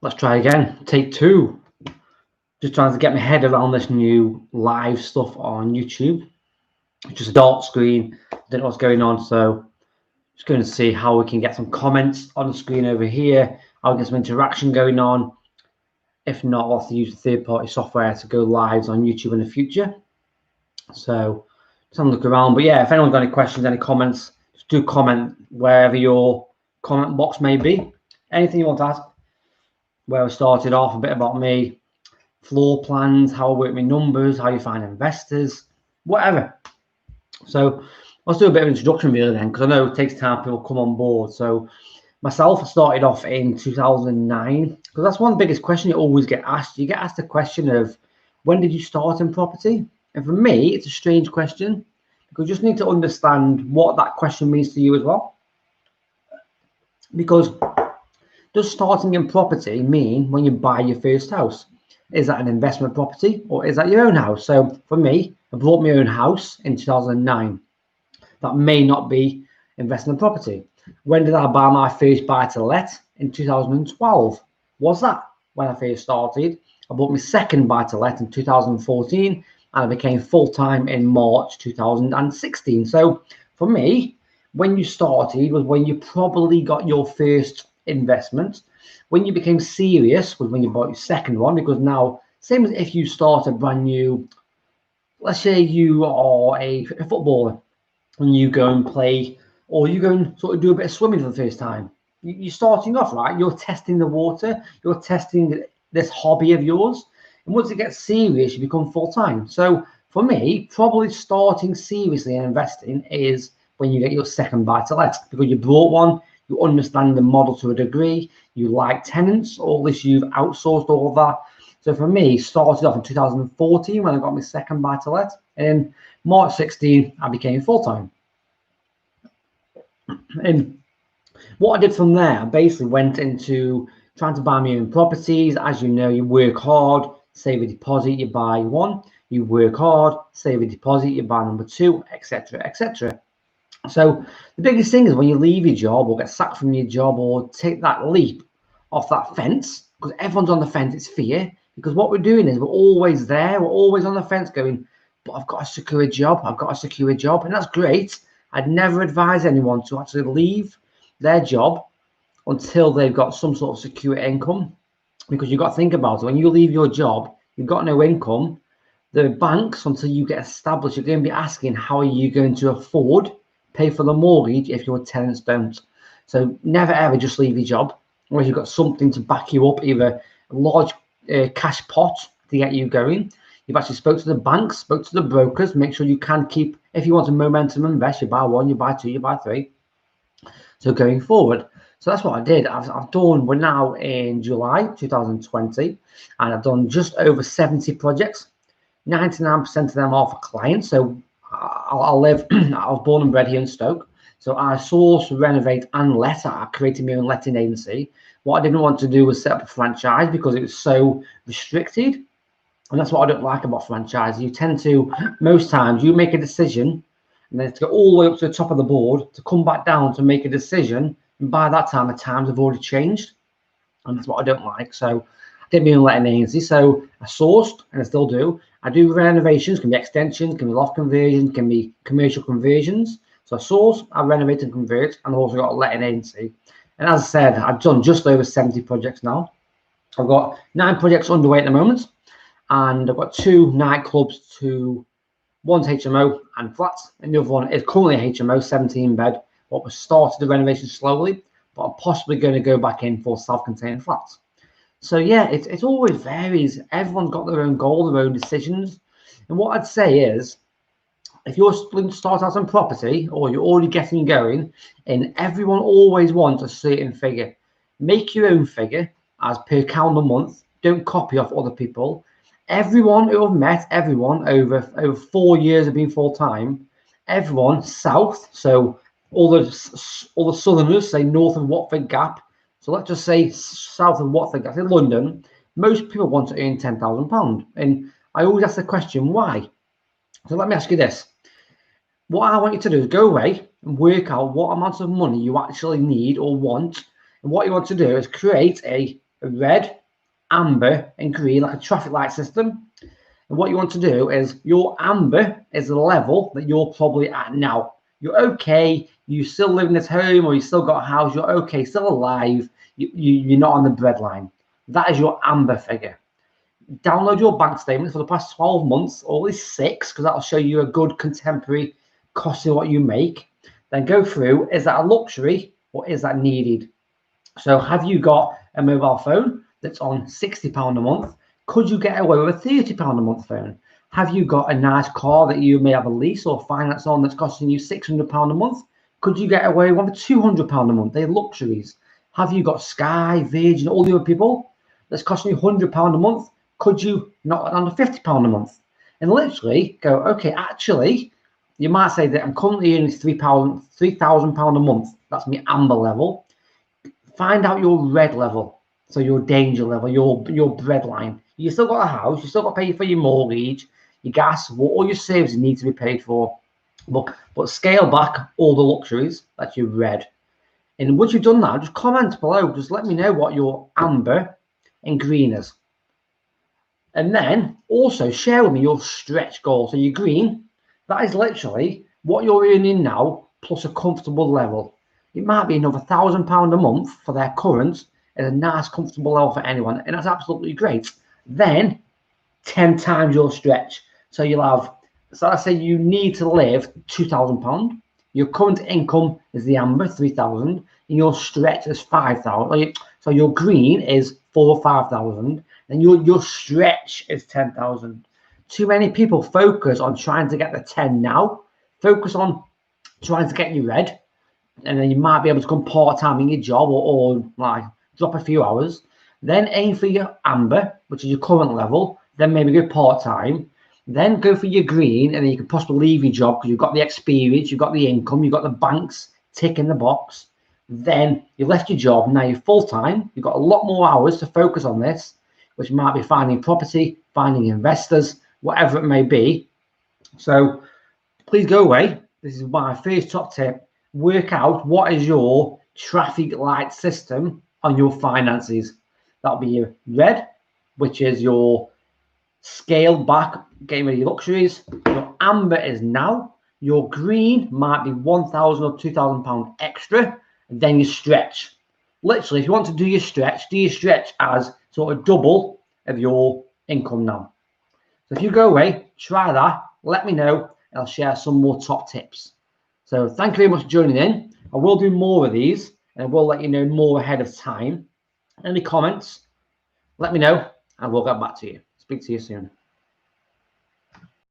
Let's try again. Take two. Just trying to get my head around this new live stuff on YouTube. It's just a dark screen. Don't know what's going on, so just going to see how we can get some comments on the screen over here. I'll get some interaction going on. If not, we'll have to use third-party software to go live on YouTube in the future. So just have a look around. But yeah, if anyone's got any questions, any comments, just do comment wherever your comment box may be. Anything you want to ask. Where I started off, a bit about me, floor plans, how I work with numbers, how you find investors, whatever. So let's do a bit of introduction really then, because I know it takes time for people to come on board. So myself, I started off in 2009, because that's one of the biggest questions you always get asked. You get asked the question of, when did you start in property? And for me, it's a strange question, because you just need to understand what that question means to you as well. Because does starting in property mean when you buy your first house? Is that an investment property or is that your own house? So for me, I bought my own house in 2009. That may not be investment property. When did I buy my first buy-to-let? In 2012. Was that when I first started? I bought my second buy-to-let in 2014 and I became full-time in March 2016. So for me, when you started was when you probably got your first investment. When you became serious was when you bought your second one, because now, same as if you start a brand new, let's say you are a footballer and you go and play, or you go and sort of do a bit of swimming for the first time. You're starting off, right? You're testing the water, you're testing this hobby of yours. And once it gets serious, you become full-time. So for me, probably starting seriously in investing is when you get your second buy-to-let, because you bought one, you understand the model to a degree, you like tenants, or at least you've outsourced all of that. So for me, started off in 2014 when I got my second buy-to-let, and in March 16, I became full-time. And what I did from there, I basically went into trying to buy my own properties. As you know, you work hard, save a deposit, you buy one. You work hard, save a deposit, you buy number two, etc., etc. So the biggest thing is when you leave your job or get sacked from your job or take that leap off that fence, because everyone's on the fence, it's fear. Because what we're doing is we're always there, we're always on the fence going, but I've got to secure a job, I've got to secure a job. And that's great. I'd never advise anyone to actually leave their job until they've got some sort of secure income. Because you've got to think about it. When you leave your job, you've got no income. The banks, until you get established, you're going to be asking, how are you going to afford pay for the mortgage if your tenants don't? So never ever just leave your job unless you've got something to back you up, either a large cash pot to get you going. You've actually spoke to the banks, spoke to the brokers, make sure you can keep, if you want a momentum invest, you buy one, you buy two, you buy three. So going forward, so that's what I did. I've done, we're now in July 2020, and I've done just over 70 projects. 99% of them are for clients. So I was born and bred here in Stoke. So I source, renovate, and let. I created my own letting agency. What I didn't want to do was set up a franchise because it was so restricted. And that's what I don't like about franchise. You tend to, most times, you make a decision and then to go all the way up to the top of the board to come back down to make a decision. And by that time, the times have already changed. And that's what I don't like. So I did my own letting agency. So I sourced, and I still do. I do renovations, can be extensions, can be loft conversions, can be commercial conversions. So I source, I renovate and convert, and I've also got a letting agency. And as I said, I've done just over 70 projects now. I've got 9 projects underway at the moment, and I've got 2 nightclubs, one's HMO and flats, and the other one is currently a HMO, 17 bed. What was started the renovation slowly, but I'm possibly going to go back in for self-contained flats. So yeah, it always varies. Everyone's got their own goal, their own decisions. And what I'd say is, if you're going to start out on property or you're already getting going, and everyone always wants a certain figure, make your own figure as per calendar month. Don't copy off other people. Everyone who I've met, everyone over 4 years of being full time, everyone south. So all the southerners, say north of Watford Gap. So let's just say south of Watford Gap in London. Most people want to earn £10,000, and I always ask the question, why? So let me ask you this. What I want you to do is go away and work out what amounts of money you actually need or want. And what you want to do is create a red, amber, and green, like a traffic light system. And what you want to do is your amber is the level that you're probably at now. You're okay. You still living at home, or you still got a house. You're okay, still alive. You're not on the breadline. That is your amber figure. Download your bank statement for the past 12 months, or at least 6, because that'll show you a good contemporary cost of what you make. Then go through, is that a luxury or is that needed? So have you got a mobile phone that's on £60 a month? Could you get away with a £30 a month phone? Have you got a nice car that you may have a lease or finance on that's costing you £600 a month? Could you get away with £200 a month? They're luxuries. Have you got Sky, Virgin, all the other people that's costing you £100 a month? Could you knock that down to £50 a month? And literally go, okay, actually, you might say that I'm currently earning £3,000 a month. That's my amber level. Find out your red level, so your danger level, your breadline. You still got a house, you still got to pay for your mortgage, your gas, all your services need to be paid for. But scale back all the luxuries. That's your red. And once you've done that, just comment below. Just let me know what your amber and green is. And then also share with me your stretch goal. So your green, that is literally what you're earning now plus a comfortable level. It might be another £1,000 a month for their current is a nice comfortable level for anyone, and that's absolutely great. Then 10 times your stretch. So you'll have, so I say you need to live £2,000. Your current income is the amber, 3,000, and your stretch is 5,000. So your green is 4,000 or 5,000, and your stretch is 10,000. Too many people focus on trying to get the 10 now. Focus on trying to get your red, and then you might be able to come part-time in your job or like drop a few hours. Then aim for your amber, which is your current level. Then maybe go part-time. Then go for your green, and then you can possibly leave your job because you've got the experience, you've got the income, you've got the banks ticking the box. Then you left your job, now you're full-time. You've got a lot more hours to focus on this, which might be finding property, finding investors, whatever it may be. So please go away. This is my first top tip. Work out what is your traffic light system on your finances. That'll be your red, which is your scaled back, getting rid of your luxuries. Your amber is now. Your green might be £1,000 or £2,000 extra. And then you stretch. Literally, if you want to do your stretch as sort of double of your income now. So if you go away, try that, let me know, and I'll share some more top tips. So thank you very much for joining in. I will do more of these, and I will let you know more ahead of time. Any comments, let me know, and we'll get back to you. Speak to you soon.